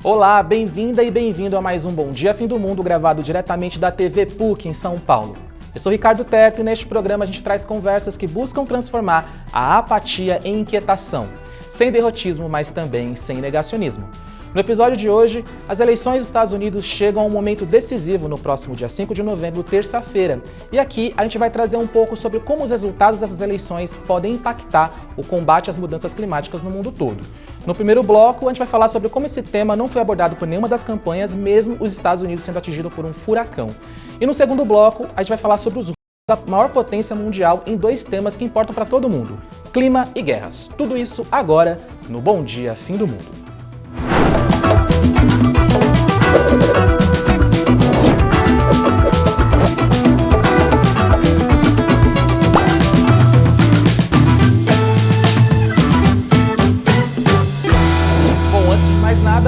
Olá, bem-vinda e bem-vindo a mais um Bom Dia Fim do Mundo gravado diretamente da TV PUC em São Paulo. Eu sou Ricardo Terto e neste programa a gente traz conversas que buscam transformar a apatia em inquietação, sem derrotismo, mas também sem negacionismo. No episódio de hoje, as eleições dos Estados Unidos chegam a um momento decisivo no próximo dia 5 de novembro, terça-feira. E aqui a gente vai trazer um pouco sobre como os resultados dessas eleições podem impactar o combate às mudanças climáticas no mundo todo. No primeiro bloco, a gente vai falar sobre como esse tema não foi abordado por nenhuma das campanhas, mesmo os Estados Unidos sendo atingidos por um furacão. E no segundo bloco, a gente vai falar sobre os rumos da maior potência mundial em dois temas que importam para todo mundo: clima e guerras. Tudo isso agora no Bom Dia Fim do Mundo.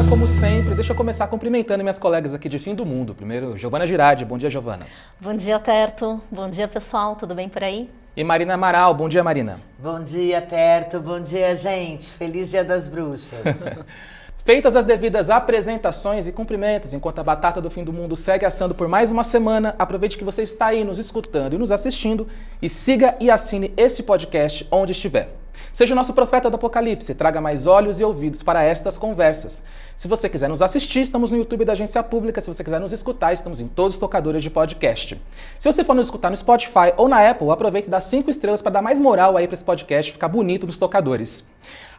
Como sempre, deixa eu começar cumprimentando minhas colegas aqui de Fim do Mundo. Primeiro, Giovana Girardi. Bom dia, Giovana. Bom dia, Terto. Bom dia, pessoal. Tudo bem por aí? E Marina Amaral. Bom dia, Marina. Bom dia, Terto. Bom dia, gente. Feliz Dia das Bruxas. Feitas as devidas apresentações e cumprimentos, enquanto a batata do Fim do Mundo segue assando por mais uma semana, aproveite que você está aí nos escutando e nos assistindo e siga e assine este podcast onde estiver. Seja o nosso profeta do Apocalipse, traga mais olhos e ouvidos para estas conversas. Se você quiser nos assistir, estamos no YouTube da Agência Pública. Se você quiser nos escutar, estamos em todos os tocadores de podcast. Se você for nos escutar no Spotify ou na Apple, aproveite e dá 5 estrelas para dar mais moral aí para esse podcast ficar bonito nos tocadores.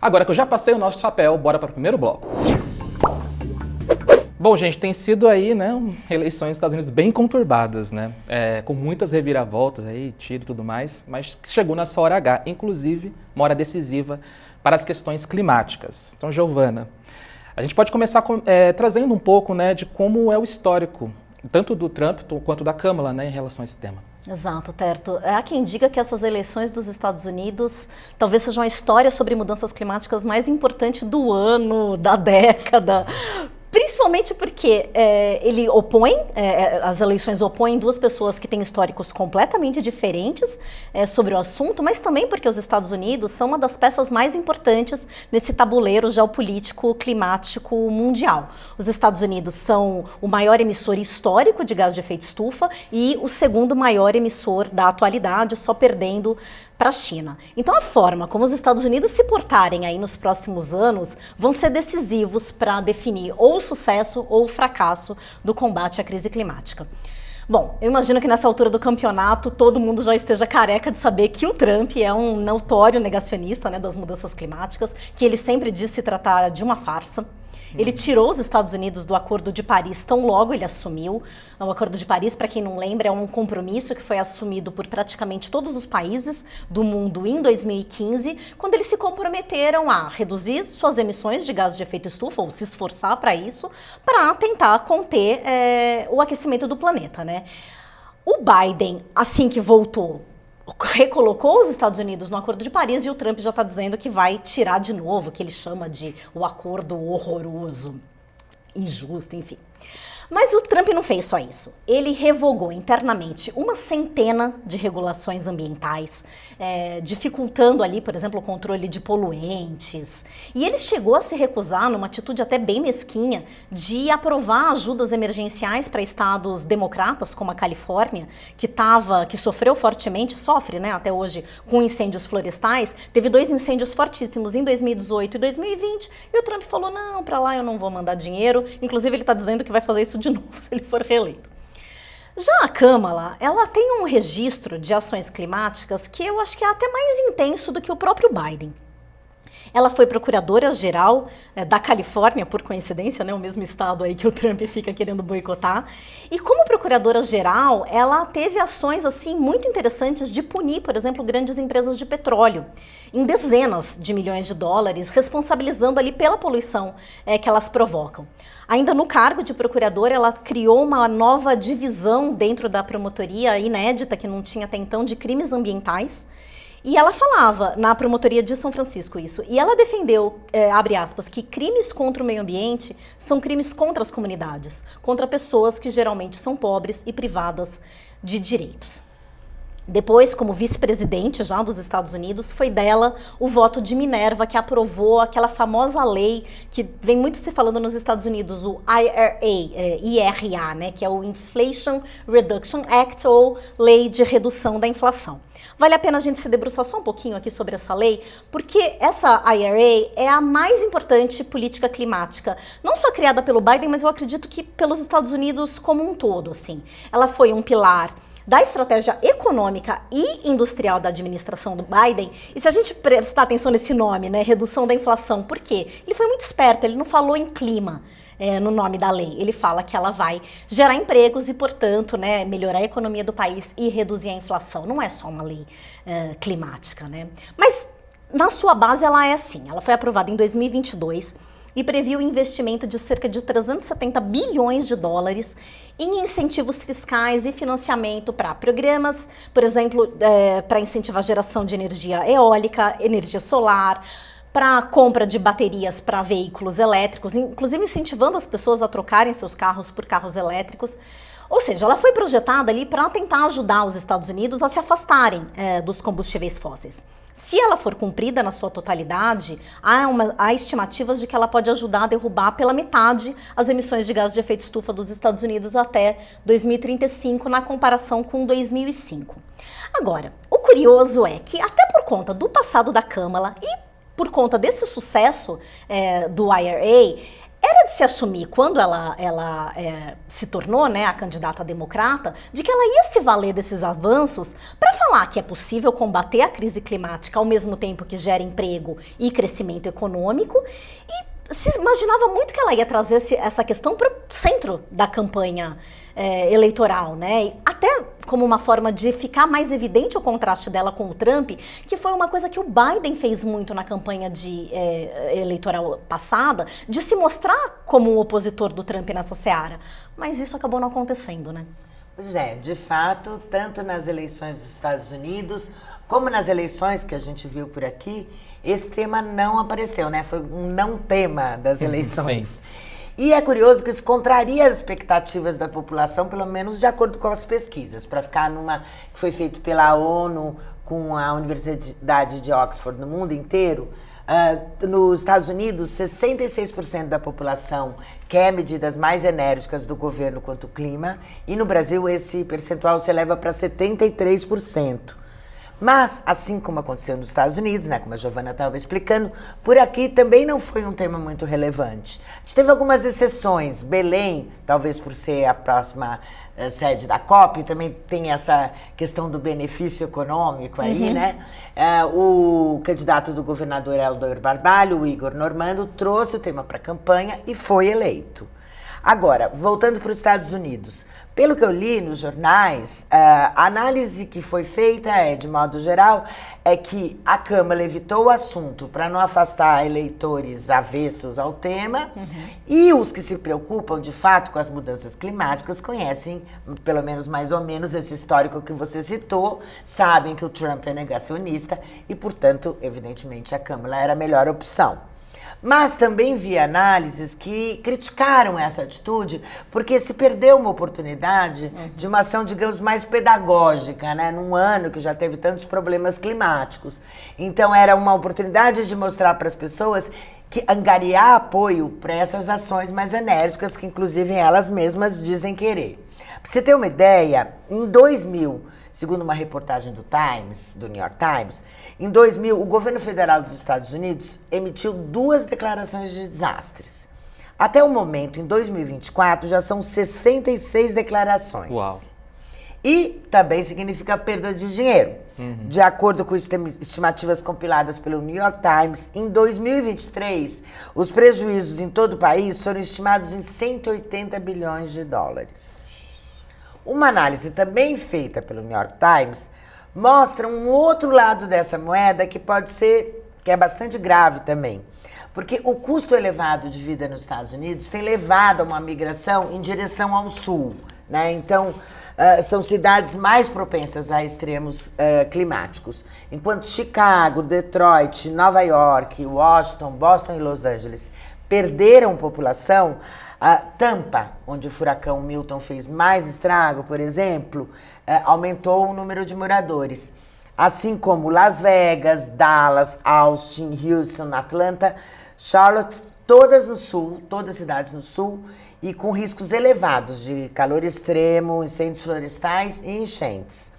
Agora que eu já passei o nosso chapéu, bora para o primeiro bloco. Bom, gente, tem sido aí, né, eleições nos Estados Unidos bem conturbadas, né, com muitas reviravoltas aí, tiro e tudo mais, mas chegou na sua hora H, inclusive uma hora decisiva para as questões climáticas. Então, Giovana, a gente pode começar trazendo um pouco, né, de como é o histórico, tanto do Trump quanto da Kamala, né, em relação a esse tema. Exato, Terto. Há quem diga que essas eleições dos Estados Unidos talvez sejam a história sobre mudanças climáticas mais importante do ano, da década. Principalmente porque ele opõe, as eleições opõem duas pessoas que têm históricos completamente diferentes sobre o assunto, mas também porque os Estados Unidos são uma das peças mais importantes nesse tabuleiro geopolítico climático mundial. Os Estados Unidos são o maior emissor histórico de gás de efeito estufa e o segundo maior emissor da atualidade, só perdendo para a China. Então a forma como os Estados Unidos se portarem aí nos próximos anos vão ser decisivos para definir ou o sucesso ou o fracasso do combate à crise climática. Bom, eu imagino que nessa altura do campeonato todo mundo já esteja careca de saber que o Trump é um notório negacionista, né, das mudanças climáticas, que ele sempre disse se tratar de uma farsa. Ele tirou os Estados Unidos do Acordo de Paris tão logo ele assumiu. O Acordo de Paris, para quem não lembra, é um compromisso que foi assumido por praticamente todos os países do mundo em 2015, quando eles se comprometeram a reduzir suas emissões de gás de efeito estufa, ou se esforçar para isso, para tentar conter o aquecimento do planeta, né? O Biden, assim que voltou, recolocou os Estados Unidos no Acordo de Paris e o Trump já está dizendo que vai tirar de novo, que ele chama de o acordo horroroso, injusto, enfim. Mas o Trump não fez só isso. Ele revogou internamente uma centena de regulações ambientais, dificultando ali, por exemplo, o controle de poluentes. E ele chegou a se recusar, numa atitude até bem mesquinha, de aprovar ajudas emergenciais para estados democratas, como a Califórnia, que sofreu fortemente, sofre, né, até hoje, com incêndios florestais. Teve 2 incêndios fortíssimos em 2018 e 2020, e o Trump falou, não, para lá eu não vou mandar dinheiro. Inclusive, ele está dizendo que vai fazer isso de novo se ele for reeleito. Já a Kamala, ela tem um registro de ações climáticas que eu acho que é até mais intenso do que o próprio Biden. Ela foi procuradora-geral da Califórnia, por coincidência, né, o mesmo estado aí que o Trump fica querendo boicotar. E como procuradora-geral, ela teve ações assim muito interessantes de punir, por exemplo, grandes empresas de petróleo, em dezenas de milhões de dólares, responsabilizando ali pela poluição que elas provocam. Ainda no cargo de procuradora, ela criou uma nova divisão dentro da promotoria inédita, que não tinha até então, de crimes ambientais. E ela falava, na promotoria de São Francisco isso, e ela defendeu, abre aspas, que crimes contra o meio ambiente são crimes contra as comunidades, contra pessoas que geralmente são pobres e privadas de direitos. Depois, como vice-presidente já dos Estados Unidos, foi dela o voto de Minerva, que aprovou aquela famosa lei que vem muito se falando nos Estados Unidos, o IRA, né, que é o Inflation Reduction Act, ou Lei de Redução da Inflação. Vale a pena a gente se debruçar só um pouquinho aqui sobre essa lei, porque essa IRA é a mais importante política climática, não só criada pelo Biden, mas eu acredito que pelos Estados Unidos como um todo, assim. Ela foi um pilar da estratégia econômica e industrial da administração do Biden. E se a gente prestar atenção nesse nome, né, redução da inflação, por quê? Ele foi muito esperto, ele não falou em clima no nome da lei. Ele fala que ela vai gerar empregos e, portanto, né, melhorar a economia do país e reduzir a inflação. Não é só uma lei climática, né? Mas, na sua base, ela é assim. Ela foi aprovada em 2022 e previu investimento de cerca de 370 bilhões de dólares em incentivos fiscais e financiamento para programas, por exemplo, para incentivar a geração de energia eólica, energia solar, para compra de baterias para veículos elétricos, inclusive incentivando as pessoas a trocarem seus carros por carros elétricos. Ou seja, ela foi projetada ali para tentar ajudar os Estados Unidos a se afastarem dos combustíveis fósseis. Se ela for cumprida na sua totalidade, há estimativas de que ela pode ajudar a derrubar pela metade as emissões de gás de efeito estufa dos Estados Unidos até 2035, na comparação com 2005. Agora, o curioso é que, até por conta do passado da Câmara e por conta desse sucesso do IRA, era de se assumir, quando ela se tornou, né, a candidata democrata, de que ela ia se valer desses avanços para falar que é possível combater a crise climática ao mesmo tempo que gera emprego e crescimento econômico, e se imaginava muito que ela ia trazer essa questão para o centro da campanha eleitoral, né? Até como uma forma de ficar mais evidente o contraste dela com o Trump, que foi uma coisa que o Biden fez muito na campanha eleitoral passada, de se mostrar como um opositor do Trump nessa seara. Mas isso acabou não acontecendo, né? Pois é, de fato, tanto nas eleições dos Estados Unidos, como nas eleições que a gente viu por aqui, esse tema não apareceu, né? Foi um não tema das eleições. Sim. E é curioso que isso contraria as expectativas da população, pelo menos de acordo com as pesquisas, para ficar numa que foi feito pela ONU com a Universidade de Oxford no mundo inteiro. Nos Estados Unidos, 66% da população quer medidas mais enérgicas do governo quanto o clima, e no Brasil esse percentual se eleva para 73%. Mas, assim como aconteceu nos Estados Unidos, né, como a Giovana estava explicando, por aqui também não foi um tema muito relevante. A gente teve algumas exceções. Belém, talvez por ser a próxima sede da COP, também tem essa questão do benefício econômico aí, né? O candidato do governador Helder Barbalho, o Igor Normando, trouxe o tema para a campanha e foi eleito. Agora, voltando para os Estados Unidos, pelo que eu li nos jornais, a análise que foi feita, de modo geral, é que a Câmara evitou o assunto para não afastar eleitores avessos ao tema, e os que se preocupam, de fato, com as mudanças climáticas conhecem, pelo menos mais ou menos, esse histórico que você citou, sabem que o Trump é negacionista e, portanto, evidentemente, a Câmara era a melhor opção. Mas também vi análises que criticaram essa atitude porque se perdeu uma oportunidade de uma ação, digamos, mais pedagógica, né? Num ano que já teve tantos problemas climáticos. Então era uma oportunidade de mostrar para as pessoas que angariar apoio para essas ações mais enérgicas que, inclusive, elas mesmas dizem querer. Para você ter uma ideia, em 2000... Segundo uma reportagem do New York Times, em 2000, o governo federal dos Estados Unidos emitiu 2 declarações de desastres. Até o momento, em 2024, já são 66 declarações. Uau! E também significa perda de dinheiro. De acordo com estimativas compiladas pelo New York Times, em 2023, os prejuízos em todo o país foram estimados em 180 bilhões de dólares. Uma análise também feita pelo New York Times mostra um outro lado dessa moeda que é bastante grave também. Porque o custo elevado de vida nos Estados Unidos tem levado a uma migração em direção ao sul, né? Então, são cidades mais propensas a extremos climáticos. Enquanto Chicago, Detroit, Nova York, Washington, Boston e Los Angeles perderam população. Tampa, onde o furacão Milton fez mais estrago, por exemplo, aumentou o número de moradores. Assim como Las Vegas, Dallas, Austin, Houston, Atlanta, Charlotte, todas no sul, todas as cidades no sul, e com riscos elevados de calor extremo, incêndios florestais e enchentes.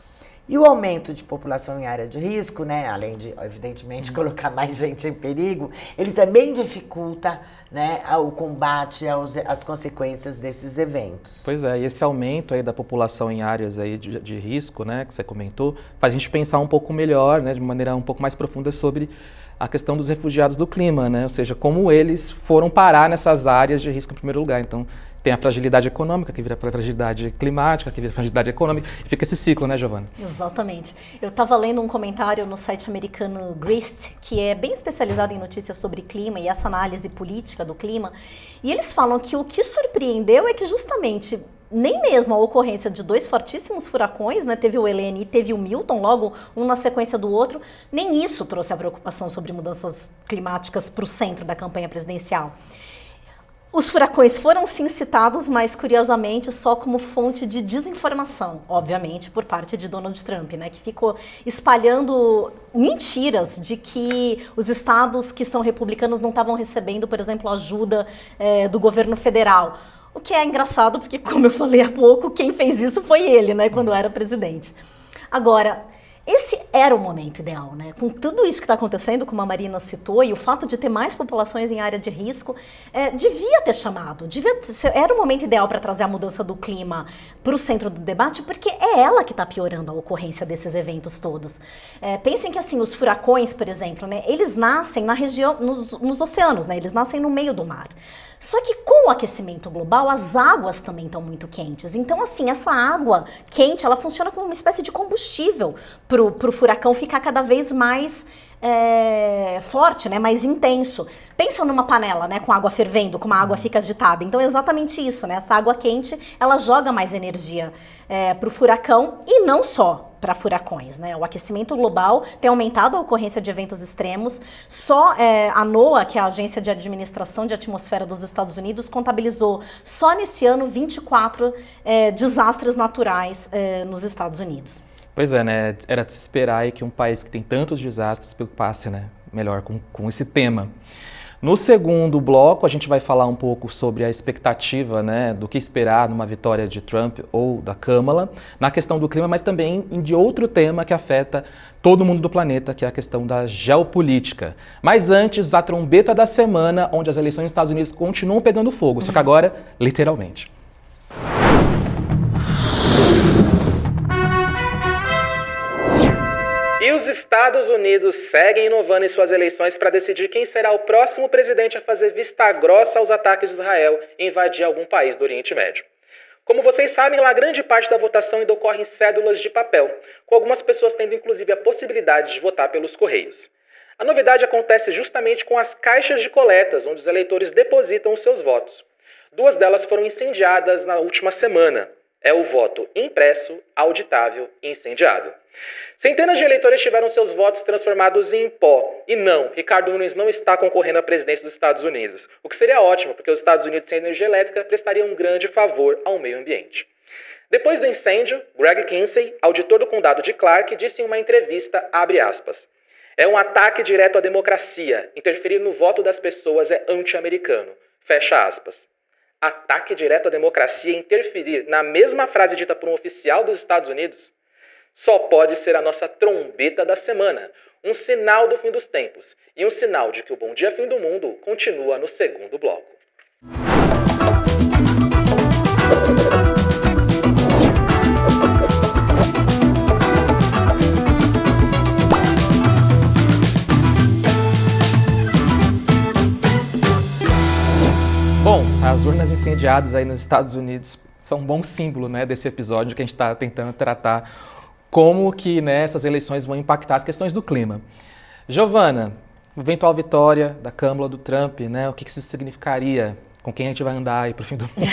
E o aumento de população em área de risco, né, além de, evidentemente, colocar mais gente em perigo, ele também dificulta, né, o combate às consequências desses eventos. Pois é, e esse aumento aí da população em áreas aí de risco, né, que você comentou, faz a gente pensar um pouco melhor, né, de maneira um pouco mais profunda sobre a questão dos refugiados do clima, né, ou seja, como eles foram parar nessas áreas de risco em primeiro lugar. Então, tem a fragilidade econômica, que vira fragilidade climática, que vira fragilidade econômica, e fica esse ciclo, né, Giovana? Exatamente. Eu estava lendo um comentário no site americano Grist, que é bem especializado em notícias sobre clima e essa análise política do clima, e eles falam que o que surpreendeu é que justamente nem mesmo a ocorrência de 2 fortíssimos furacões, né, teve o Helene e teve o Milton, logo um na sequência do outro, nem isso trouxe a preocupação sobre mudanças climáticas para o centro da campanha presidencial. Os furacões foram sim citados, mas curiosamente só como fonte de desinformação, obviamente, por parte de Donald Trump, né, que ficou espalhando mentiras de que os estados que são republicanos não estavam recebendo, por exemplo, ajuda do governo federal. O que é engraçado, porque, como eu falei há pouco, quem fez isso foi ele, né, quando era presidente. Agora, esse era o momento ideal, né? Com tudo isso que está acontecendo, como a Marina citou, e o fato de ter mais populações em área de risco, devia ter chamado, era o momento ideal para trazer a mudança do clima para o centro do debate, porque é ela que está piorando a ocorrência desses eventos todos. Pensem que assim, os furacões, por exemplo, né, eles nascem na região, nos oceanos, né? Eles nascem no meio do mar. Só que com o aquecimento global, as águas também estão muito quentes. Então, assim, essa água quente, ela funciona como uma espécie de combustível pro furacão ficar cada vez mais forte, né, mais intenso. Pensa numa panela, né, com água fervendo, como a água fica agitada. Então é exatamente isso, né? Essa água quente, ela joga mais energia pro furacão e não só para furacões, né? O aquecimento global tem aumentado a ocorrência de eventos extremos. Só a NOAA, que é a Agência de Administração de Atmosfera dos Estados Unidos, contabilizou só nesse ano 24 desastres naturais nos Estados Unidos. Pois é, né? Era de se esperar aí que um país que tem tantos desastres se preocupasse, né, melhor com esse tema. No segundo bloco, a gente vai falar um pouco sobre a expectativa, né, do que esperar numa vitória de Trump ou da Kamala, na questão do clima, mas também de outro tema que afeta todo mundo do planeta, que é a questão da geopolítica. Mas antes, a trombeta da semana, onde as eleições nos Estados Unidos continuam pegando fogo, só que agora, literalmente. E os Estados Unidos seguem inovando em suas eleições para decidir quem será o próximo presidente a fazer vista grossa aos ataques de Israel e invadir algum país do Oriente Médio. Como vocês sabem, lá grande parte da votação ainda ocorre em cédulas de papel, com algumas pessoas tendo inclusive a possibilidade de votar pelos correios. A novidade acontece justamente com as caixas de coletas, onde os eleitores depositam os seus votos. 2 delas foram incendiadas na última semana. É o voto impresso, auditável e incendiável. Centenas de eleitores tiveram seus votos transformados em pó. E não, Ricardo Nunes não está concorrendo à presidência dos Estados Unidos. O que seria ótimo, porque os Estados Unidos sem energia elétrica prestariam um grande favor ao meio ambiente. Depois do incêndio, Greg Kinsey, auditor do condado de Clark, disse em uma entrevista, abre aspas, é um ataque direto à democracia. Interferir no voto das pessoas é anti-americano. Fecha aspas. Ataque direto à democracia e interferir na mesma frase dita por um oficial dos Estados Unidos? Só pode ser a nossa trombeta da semana, um sinal do fim dos tempos e um sinal de que o Bom Dia Fim do Mundo continua no segundo bloco. Bom, as urnas incendiadas aí nos Estados Unidos são um bom símbolo, né, desse episódio que a gente está tentando tratar como que, né, essas eleições vão impactar as questões do clima. Giovana, eventual vitória da Kamala do Trump, né, o que isso significaria com quem a gente vai andar aí pro fim do mundo.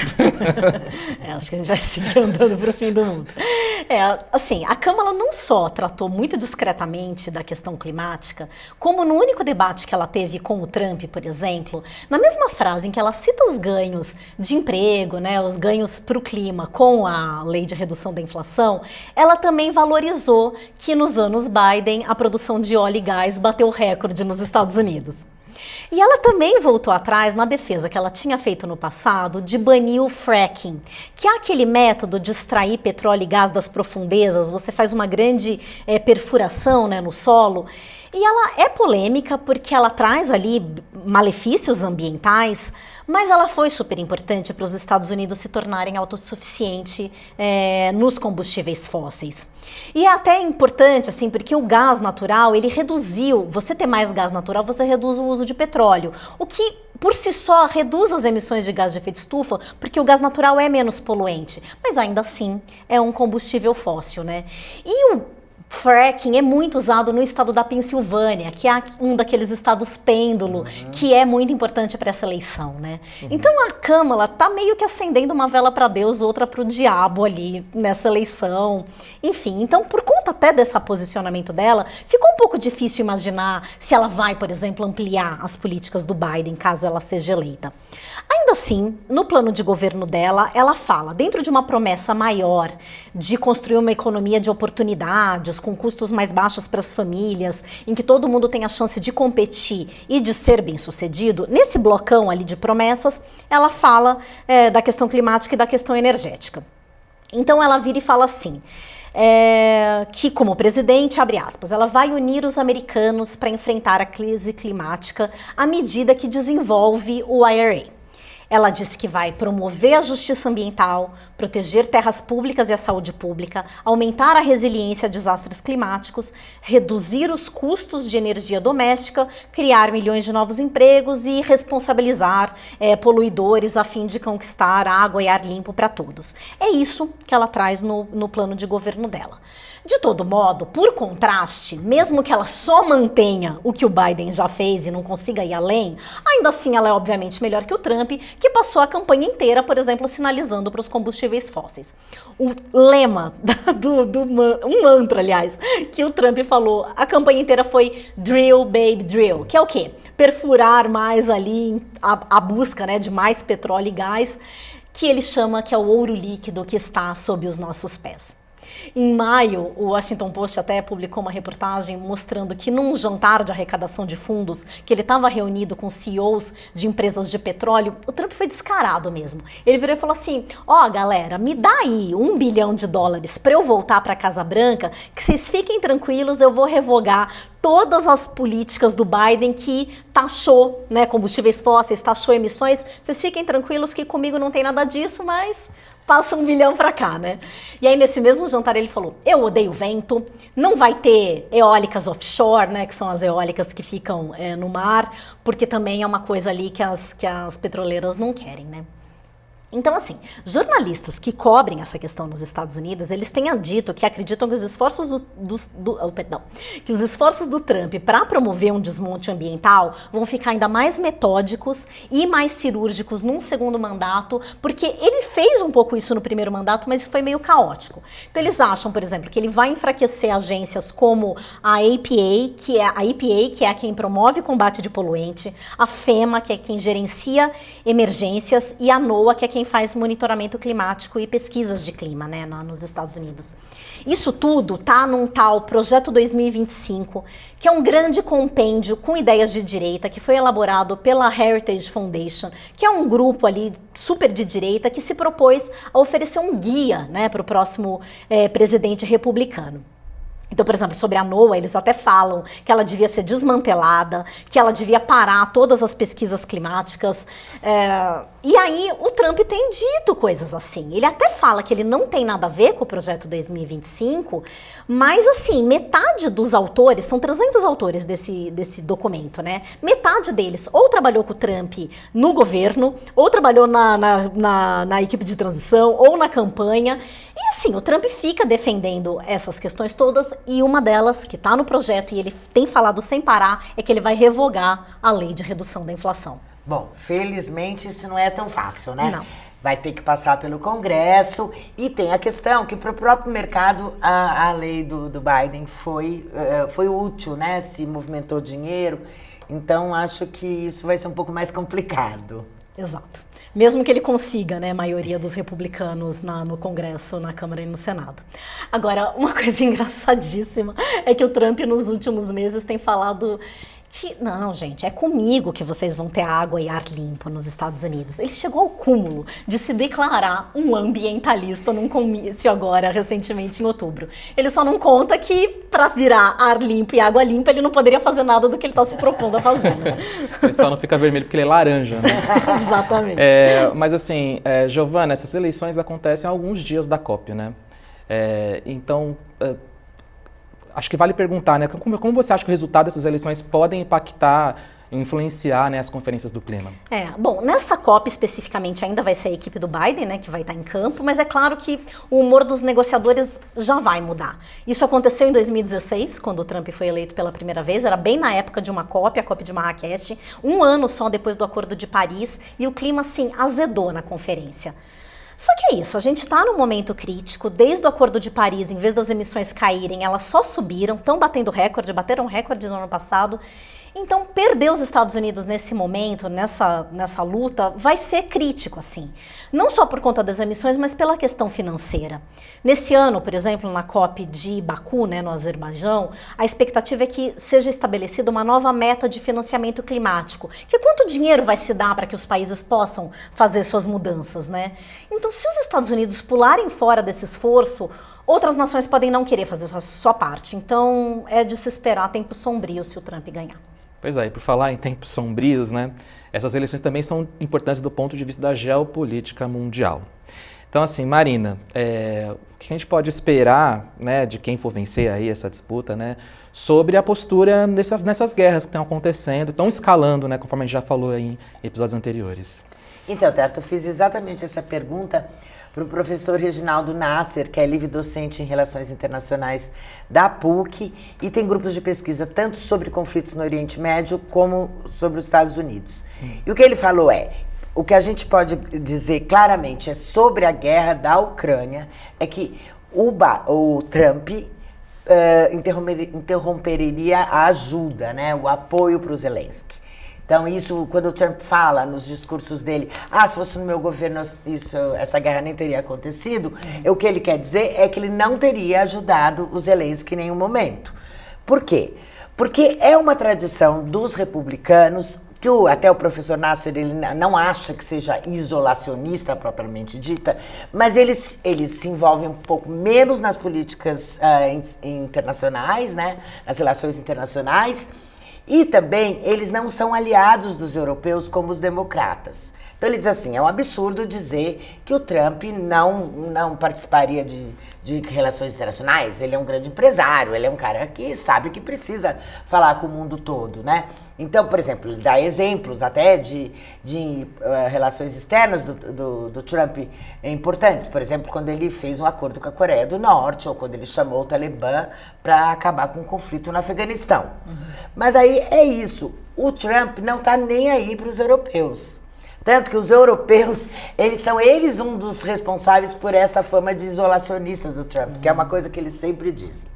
Acho que a gente vai seguir andando pro fim do mundo. Assim, a Câmara não só tratou muito discretamente da questão climática, como no único debate que ela teve com o Trump, por exemplo, na mesma frase em que ela cita os ganhos de emprego, né, os ganhos para o clima com a lei de redução da inflação, ela também valorizou que nos anos Biden a produção de óleo e gás bateu recorde nos Estados Unidos. E ela também voltou atrás na defesa que ela tinha feito no passado de banir o fracking, que é aquele método de extrair petróleo e gás das profundezas. Você faz uma grande perfuração, né, no solo. E ela é polêmica porque ela traz ali malefícios ambientais, mas ela foi super importante para os Estados Unidos se tornarem autossuficientes nos combustíveis fósseis. E é até importante, assim, porque o gás natural, ele reduziu, você ter mais gás natural, você reduz o uso de petróleo, o que por si só reduz as emissões de gás de efeito estufa, porque o gás natural é menos poluente, mas ainda assim é um combustível fóssil, né? E o fracking é muito usado no estado da Pensilvânia, que é um daqueles estados pêndulo, que é muito importante para essa eleição, né? Então a Câmara tá meio que acendendo uma vela para Deus, outra para o diabo ali nessa eleição. Enfim, então por conta até desse posicionamento dela, ficou um pouco difícil imaginar se ela vai, por exemplo, ampliar as políticas do Biden, caso ela seja eleita. Ainda assim, no plano de governo dela, ela fala, dentro de uma promessa maior de construir uma economia de oportunidades, com custos mais baixos para as famílias, em que todo mundo tem a chance de competir e de ser bem-sucedido, nesse blocão ali de promessas, ela fala da questão climática e da questão energética. Então ela vira e fala assim, que como presidente, abre aspas, ela vai unir os americanos para enfrentar a crise climática à medida que desenvolve o IRA. Ela disse que vai promover a justiça ambiental, proteger terras públicas e a saúde pública, aumentar a resiliência a desastres climáticos, reduzir os custos de energia doméstica, criar milhões de novos empregos e responsabilizar poluidores a fim de conquistar água e ar limpo para todos. É isso que ela traz no plano de governo dela. De todo modo, por contraste, mesmo que ela só mantenha o que o Biden já fez e não consiga ir além, ainda assim ela é obviamente melhor que o Trump, que passou a campanha inteira, por exemplo, sinalizando para os combustíveis fósseis. O lema um mantra, aliás, que o Trump falou a campanha inteira foi drill, baby, drill, que é o quê? Perfurar mais ali a busca, né, de mais petróleo e gás, que ele chama que é o ouro líquido que está sob os nossos pés. Em maio, o Washington Post até publicou uma reportagem mostrando que num jantar de arrecadação de fundos, que ele estava reunido com CEOs de empresas de petróleo, o Trump foi descarado mesmo. Ele virou e falou assim, galera, me dá aí $1 bilhão para eu voltar para a Casa Branca, que vocês fiquem tranquilos, eu vou revogar todas as políticas do Biden que taxou, né, combustíveis fósseis, taxou emissões, vocês fiquem tranquilos que comigo não tem nada disso, mas passa $1 bilhão pra cá, né? E aí, nesse mesmo jantar, ele falou, eu odeio vento, não vai ter eólicas offshore, né, que são as eólicas que ficam no mar, porque também é uma coisa ali que as petroleiras não querem, né? Então, assim, jornalistas que cobrem essa questão nos Estados Unidos, eles têm dito que acreditam que os esforços do Trump para promover um desmonte ambiental vão ficar ainda mais metódicos e mais cirúrgicos num segundo mandato, porque ele fez um pouco isso no primeiro mandato, mas foi meio caótico. Então, eles acham, por exemplo, que ele vai enfraquecer agências como a EPA, que é quem promove combate de poluente, a FEMA, que é quem gerencia emergências, e a NOAA, que é quem faz monitoramento climático e pesquisas de clima, né, nos Estados Unidos. Isso tudo tá num tal Projeto 2025, que é um grande compêndio com ideias de direita, que foi elaborado pela Heritage Foundation, que é um grupo ali super de direita que se propôs a oferecer um guia, né, para o próximo presidente republicano. Então, por exemplo, sobre a NOAA, eles até falam que ela devia ser desmantelada, que ela devia parar todas as pesquisas climáticas. E aí o Trump tem dito coisas assim. Ele até fala que ele não tem nada a ver com o Projeto 2025, mas assim, metade dos autores, são 300 autores desse documento, né? Metade deles ou trabalhou com o Trump no governo, ou trabalhou na equipe de transição, ou na campanha. E assim, o Trump fica defendendo essas questões todas, e uma delas, que está no projeto e ele tem falado sem parar, é que ele vai revogar a lei de redução da inflação. Bom, felizmente isso não é tão fácil, né? Não. Vai ter que passar pelo Congresso e tem a questão que para o próprio mercado a lei do Biden foi útil, né? Se movimentou dinheiro, então acho que isso vai ser um pouco mais complicado. Exato. Mesmo que ele consiga, né, a maioria dos republicanos no Congresso, na Câmara e no Senado. Agora, uma coisa engraçadíssima é que o Trump nos últimos meses tem falado que, não, gente, é comigo que vocês vão ter água e ar limpo nos Estados Unidos. Ele chegou ao cúmulo de se declarar um ambientalista num comício agora, recentemente em outubro. Ele só não conta que, para virar ar limpo e água limpa, ele não poderia fazer nada do que ele está se propondo a fazer. Ele só não fica vermelho porque ele é laranja, né? Exatamente. Mas assim, Giovana, essas eleições acontecem há alguns dias da COP, né? Então, acho que vale perguntar, né? Como você acha que o resultado dessas eleições podem impactar, influenciar, né, as conferências do clima? Bom, nessa COP especificamente ainda vai ser a equipe do Biden, né, que vai estar em campo, mas é claro que o humor dos negociadores já vai mudar. Isso aconteceu em 2016, quando o Trump foi eleito pela primeira vez, era bem na época de uma COP, a COP de Marrakech, um ano só depois do Acordo de Paris, e o clima, assim, azedou na conferência. Só que é isso, a gente está num momento crítico, desde o Acordo de Paris, em vez das emissões caírem, elas só subiram, estão batendo recorde, bateram recorde no ano passado. Então, perder os Estados Unidos nesse momento, nessa luta, vai ser crítico, assim. Não só por conta das emissões, mas pela questão financeira. Nesse ano, por exemplo, na COP de Baku, né, no Azerbaijão, a expectativa é que seja estabelecida uma nova meta de financiamento climático. Que quanto dinheiro vai se dar para que os países possam fazer suas mudanças, né? Então, se os Estados Unidos pularem fora desse esforço, outras nações podem não querer fazer a sua parte. Então, é de se esperar tempo sombrio se o Trump ganhar. Pois é, e por falar em tempos sombrios, né, essas eleições também são importantes do ponto de vista da geopolítica mundial. Então, assim, Marina, o que a gente pode esperar, né, de quem for vencer aí essa disputa, né, sobre a postura nessas guerras que estão acontecendo, estão escalando, né, conforme a gente já falou aí em episódios anteriores? Então, Terto, eu fiz exatamente essa pergunta para o professor Reginaldo Nasser, que é livre-docente em Relações Internacionais da PUC, e tem grupos de pesquisa tanto sobre conflitos no Oriente Médio como sobre os Estados Unidos. E o que ele falou o que a gente pode dizer claramente sobre a guerra da Ucrânia é que o Trump interromperia a ajuda, né, o apoio para o Zelensky. Então, isso, quando o Trump fala nos discursos dele, se fosse no meu governo essa guerra nem teria acontecido, o que ele quer dizer é que ele não teria ajudado o Zelensky em nenhum momento. Por quê? Porque é uma tradição dos republicanos, que até o professor Nasser ele não acha que seja isolacionista propriamente dita, mas eles se envolvem um pouco menos nas políticas internacionais, né, nas relações internacionais. E também, eles não são aliados dos europeus como os democratas. Então, ele diz assim, é um absurdo dizer que o Trump não participaria de relações internacionais. Ele é um grande empresário, ele é um cara que sabe que precisa falar com o mundo todo, né? Então, por exemplo, ele dá exemplos até de relações externas do Trump importantes. Por exemplo, quando ele fez um acordo com a Coreia do Norte, ou quando ele chamou o Talibã para acabar com o conflito no Afeganistão. Mas aí é isso, o Trump não está nem aí para os europeus. Tanto que os europeus, são eles um dos responsáveis por essa fama de isolacionista do Trump, que é uma coisa que eles sempre dizem.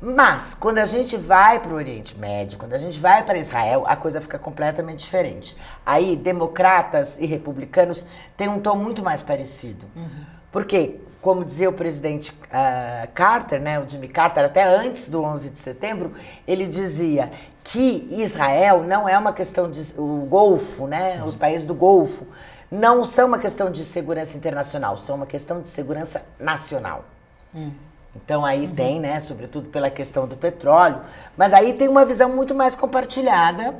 Mas, quando a gente vai para o Oriente Médio, quando a gente vai para Israel, a coisa fica completamente diferente. Aí, democratas e republicanos têm um tom muito mais parecido. Porque, como dizia o presidente Carter, né, o Jimmy Carter, até antes do 11 de setembro, ele dizia que Israel não é uma questão de... O Golfo, né, os países do Golfo, não são uma questão de segurança internacional, são uma questão de segurança nacional. Então aí tem, né, sobretudo pela questão do petróleo, mas aí tem uma visão muito mais compartilhada,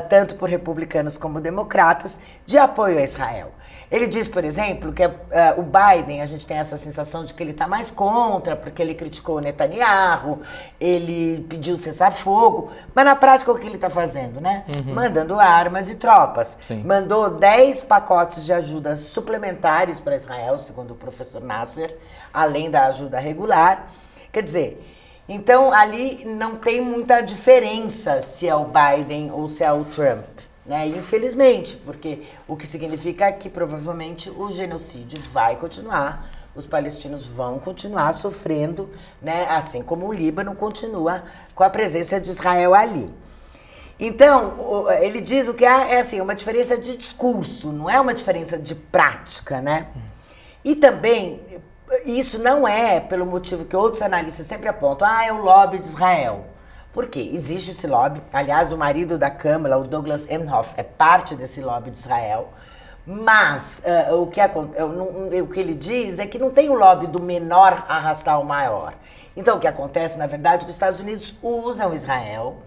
tanto por republicanos como democratas, de apoio a Israel. Ele diz, por exemplo, que o Biden, a gente tem essa sensação de que ele está mais contra, porque ele criticou o Netanyahu, ele pediu cessar-fogo, mas na prática o que ele está fazendo, né? Mandando armas e tropas. Sim. Mandou 10 pacotes de ajudas suplementares para Israel, segundo o professor Nasser, além da ajuda regular. Quer dizer, então ali não tem muita diferença se é o Biden ou se é o Trump. né? Infelizmente, porque o que significa que provavelmente o genocídio vai continuar, os palestinos vão continuar sofrendo, né? Assim como o Líbano continua com a presença de Israel ali. Então, ele diz o que é assim, uma diferença de discurso, não é uma diferença de prática, né? E também, isso não é pelo motivo que outros analistas sempre apontam, é o lobby de Israel. Por quê? Existe esse lobby, aliás, o marido da Kamala, o Douglas Emhoff, é parte desse lobby de Israel, mas o que ele diz é que não tem o lobby do menor arrastar o maior. Então, o que acontece, na verdade, é que os Estados Unidos usam Israel.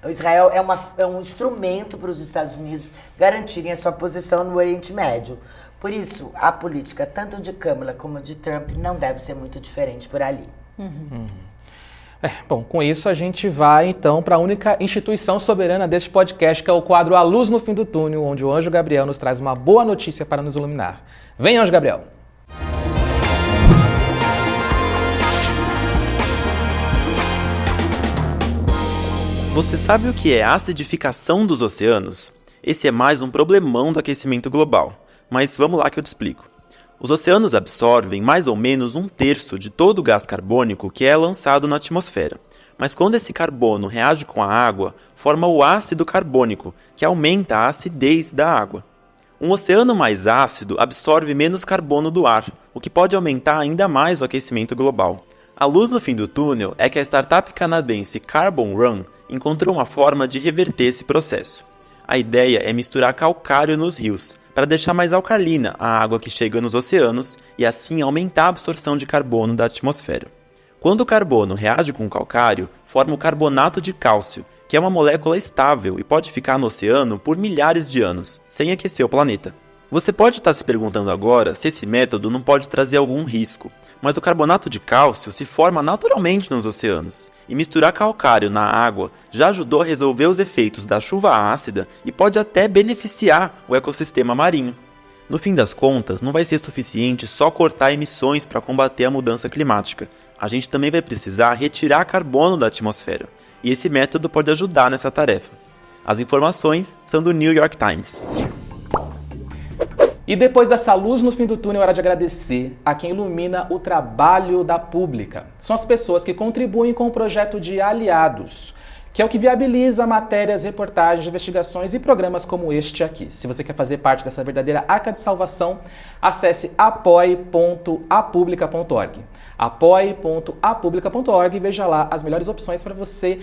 Israel é um instrumento para os Estados Unidos garantirem a sua posição no Oriente Médio. Por isso, a política, tanto de Kamala como de Trump, não deve ser muito diferente por ali. Bom, com isso a gente vai então para a única instituição soberana deste podcast, que é o quadro A Luz no Fim do Túnel, onde o Anjo Gabriel nos traz uma boa notícia para nos iluminar. Vem, Anjo Gabriel! Você sabe o que é a acidificação dos oceanos? Esse é mais um problemão do aquecimento global, mas vamos lá que eu te explico. Os oceanos absorvem mais ou menos 1/3 de todo o gás carbônico que é lançado na atmosfera. Mas quando esse carbono reage com a água, forma o ácido carbônico, que aumenta a acidez da água. Um oceano mais ácido absorve menos carbono do ar, o que pode aumentar ainda mais o aquecimento global. A luz no fim do túnel é que a startup canadense Carbon Run encontrou uma forma de reverter esse processo. A ideia é misturar calcário nos rios, para deixar mais alcalina a água que chega nos oceanos e assim aumentar a absorção de carbono da atmosfera. Quando o carbono reage com o calcário, forma o carbonato de cálcio, que é uma molécula estável e pode ficar no oceano por milhares de anos, sem aquecer o planeta. Você pode estar se perguntando agora se esse método não pode trazer algum risco, mas o carbonato de cálcio se forma naturalmente nos oceanos, e misturar calcário na água já ajudou a resolver os efeitos da chuva ácida e pode até beneficiar o ecossistema marinho. No fim das contas, não vai ser suficiente só cortar emissões para combater a mudança climática. A gente também vai precisar retirar carbono da atmosfera, e esse método pode ajudar nessa tarefa. As informações são do New York Times. E depois dessa luz no fim do túnel, é hora de agradecer a quem ilumina o trabalho da Pública. São as pessoas que contribuem com o projeto de Aliados, que é o que viabiliza matérias, reportagens, investigações e programas como este aqui. Se você quer fazer parte dessa verdadeira arca de salvação, acesse apoie.apublica.org. apoie.apublica.org e veja lá as melhores opções para você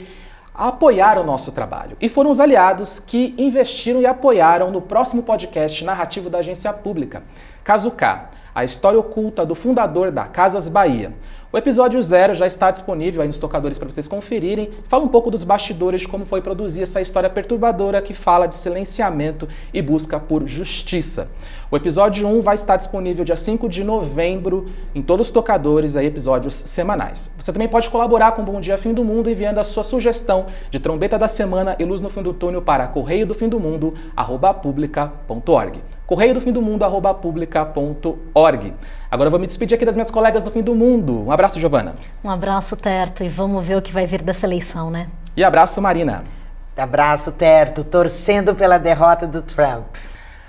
apoiar o nosso trabalho. E foram os aliados que investiram e apoiaram no próximo podcast narrativo da Agência Pública, Caso K, a história oculta do fundador da Casas Bahia. O episódio 0 já está disponível aí nos tocadores para vocês conferirem. Fala um pouco dos bastidores de como foi produzir essa história perturbadora que fala de silenciamento e busca por justiça. O episódio 1 vai estar disponível dia 5 de novembro em todos os tocadores, aí, episódios semanais. Você também pode colaborar com o Bom Dia Fim do Mundo enviando a sua sugestão de trombeta da semana e luz no fim do túnel para correiodofimdomundo@publica.org. correiodofimdomundo@publica.org. Agora eu vou me despedir aqui das minhas colegas do Fim do Mundo. Um abraço, Giovana. Um abraço, Terto, e vamos ver o que vai vir dessa eleição, né? E abraço, Marina. Abraço, Terto, torcendo pela derrota do Trump.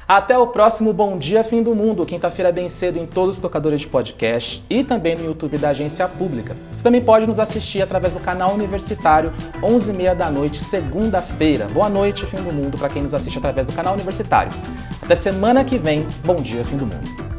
Até o próximo Bom Dia Fim do Mundo, quinta-feira bem cedo em todos os tocadores de podcast e também no YouTube da Agência Pública. Você também pode nos assistir através do canal Universitário, 11h30 da noite, segunda-feira. Boa noite, Fim do Mundo, para quem nos assiste através do canal Universitário. Até semana que vem, Bom Dia Fim do Mundo.